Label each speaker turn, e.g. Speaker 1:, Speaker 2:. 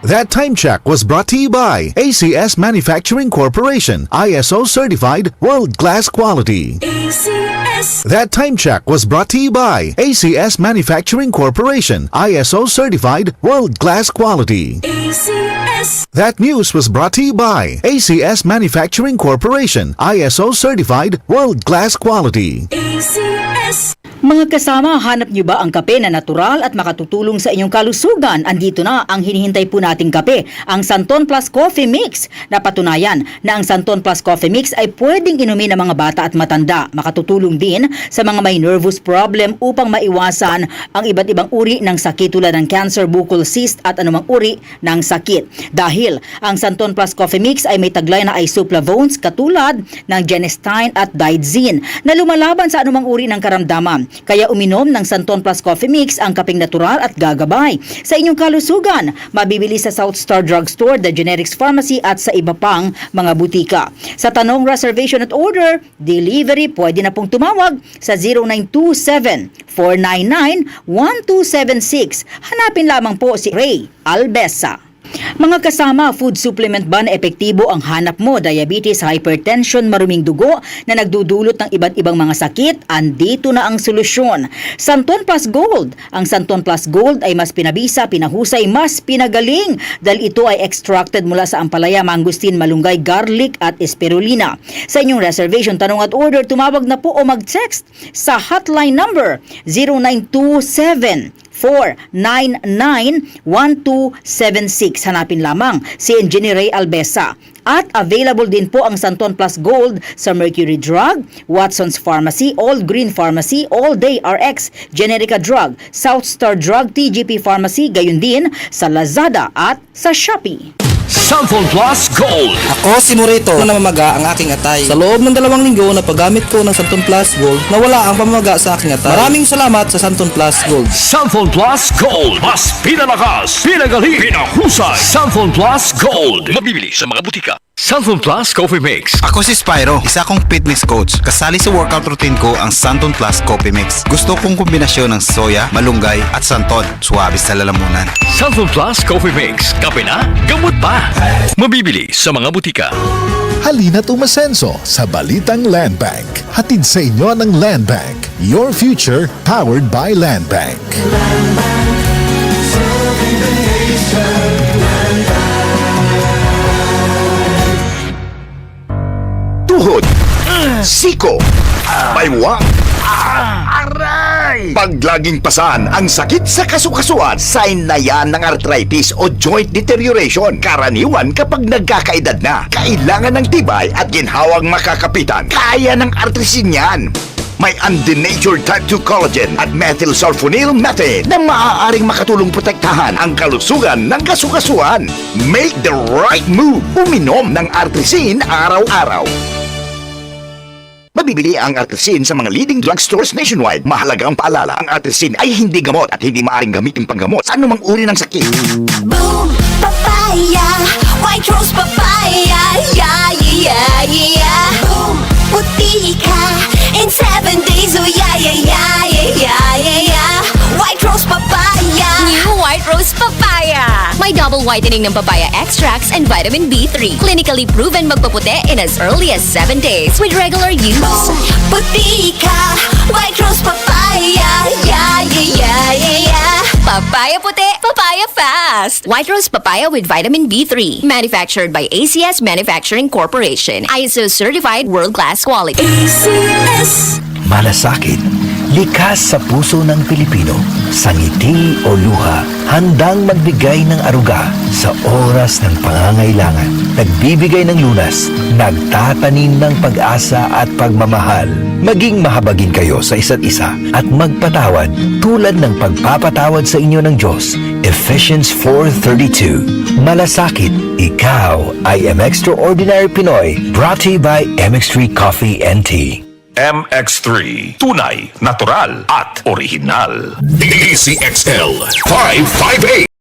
Speaker 1: That time check was brought to you by ACS Manufacturing Corporation, ISO certified world-class quality.
Speaker 2: ACS.
Speaker 1: That time check was brought to you by ACS Manufacturing Corporation, ISO certified world-class quality.
Speaker 2: ACS.
Speaker 1: That news was brought to you by ACS Manufacturing Corporation, ISO certified world-class quality.
Speaker 2: ACS.
Speaker 3: Mga kasama, hanap niyo ba ang kape na natural at makatutulong sa inyong kalusugan? Andito na ang hinihintay po nating kape, ang Santon Plus Coffee Mix. Napatunayan na ang Santon Plus Coffee Mix ay pwedeng inumin ng mga bata at matanda. Makatutulong din sa mga may nervous problem upang maiwasan ang iba't ibang uri ng sakit tulad ng cancer, bukol cyst at anumang uri ng sakit. Dahil ang Santon Plus Coffee Mix ay may taglay na isoflavones katulad ng genistein at digoxin na lumalaban sa anumang uri ng karamdaman. Kaya uminom ng Santon Plus Coffee Mix ang kapeng natural at gagabay sa inyong kalusugan. Mabibili sa South Star Drugstore, The Generics Pharmacy at sa iba pang mga butika. Sa tanong, reservation at order, delivery, pwede na pong tumawag sa 0927-499-1276. Hanapin lamang po si Ray Albesa. Mga kasama, food supplement ba na epektibo ang hanap mo? Diabetes, hypertension, maruming dugo na nagdudulot ng iba't ibang mga sakit? Andito na ang solusyon. Santon Plus Gold. Ang Santon Plus Gold ay mas pinabisa, pinahusay, mas pinagaling dahil ito ay extracted mula sa ampalaya, mangustin, malunggay, garlic at spirulina. Sa inyong reservation, tanong at order, tumawag na po o mag-text sa hotline number 0927-499-1276. Hanapin lamang si Engineer Ray Albesa. At available din po ang Santon Plus Gold sa Mercury Drug, Watson's Pharmacy, All Green Pharmacy, All Day RX, Generica Drug, South Star Drug, TGP Pharmacy, gayon din sa Lazada at sa Shopee.
Speaker 4: Santon Plus Gold.
Speaker 5: Ako si Morito na namamaga ang aking atay. Sa loob ng 2 linggo na paggamit ko ng Santon Plus Gold, nawala ang pamamaga sa aking atay. Maraming salamat sa Santon Plus Gold.
Speaker 4: Santon Plus Gold. Mas pinalakas, pinagaling, pinahusay. Santon Plus Gold. Mabibili sa mga butika. Santon Plus Coffee Mix.
Speaker 6: Ako si Spyro, isa kong fitness coach. Kasali sa workout routine ko ang Santon Plus Coffee Mix. Gusto kong kombinasyon ng soya, malunggay at santon. Suwabe sa lalamunan.
Speaker 4: Santon Plus Coffee Mix. Kape na, gamot pa. Mabibili sa mga butika.
Speaker 1: Halina't umasenso sa Balitang Land Bank. Hatid sa inyo ng Land Bank. Your future powered by Land Bank.
Speaker 7: Tuhod, siko, baywa, aray! Pag laging pasan ang sakit sa kasukasuan, sign na yan ng arthritis o joint deterioration. Karaniwan kapag nagkakaedad na, kailangan ng tibay at ginhawang makakapitan. Kaya ng artrisin yan. May undenatured type 2 collagen at methylsulfonyl methane na maaaring makatulong protektahan ang kalusugan ng kasukasuan. Make the right move. Uminom ng artrisin araw-araw. Mabibili ang artrisin sa mga leading drugstores nationwide. Mahalagang paalala, ang artrisin ay hindi gamot at hindi maaaring gamitin panggamot sa anumang uri ng sakit.
Speaker 2: Boom! Papaya! White Rose Papaya! Yeah, yeah, yeah! Boom! Puti ka! In 7 days, oh yeah, yeah, yeah, yeah, yeah, yeah, yeah! White Rose Papaya!
Speaker 8: New White Rose Papaya! May double whitening ng papaya extracts and vitamin B3. Clinically proven magpaputi in as early as 7 days with regular use.
Speaker 2: Boom! Puti ka! White Rose Papaya! Yeah, yeah, yeah, yeah, yeah!
Speaker 8: Papaya puti, papaya fast! White Rose Papaya with vitamin B3. Manufactured by ACS Manufacturing Corporation. ISO certified world-class quality.
Speaker 2: ACS!
Speaker 9: Malasakit, likas sa puso ng Pilipino, sa ngiti o luha, handang magbigay ng aruga sa oras ng pangangailangan. Nagbibigay ng lunas, nagtatanim ng pag-asa at pagmamahal. Maging mahabagin kayo sa isa't isa at magpatawad tulad ng pagpapatawad sa inyo ng Diyos. Ephesians 4:32. Malasakit, ikaw ay MX-Extraordinary Pinoy, brought to you by MX3 Coffee and Tea.
Speaker 4: MX3. Tunay, natural at original. DCXL 558.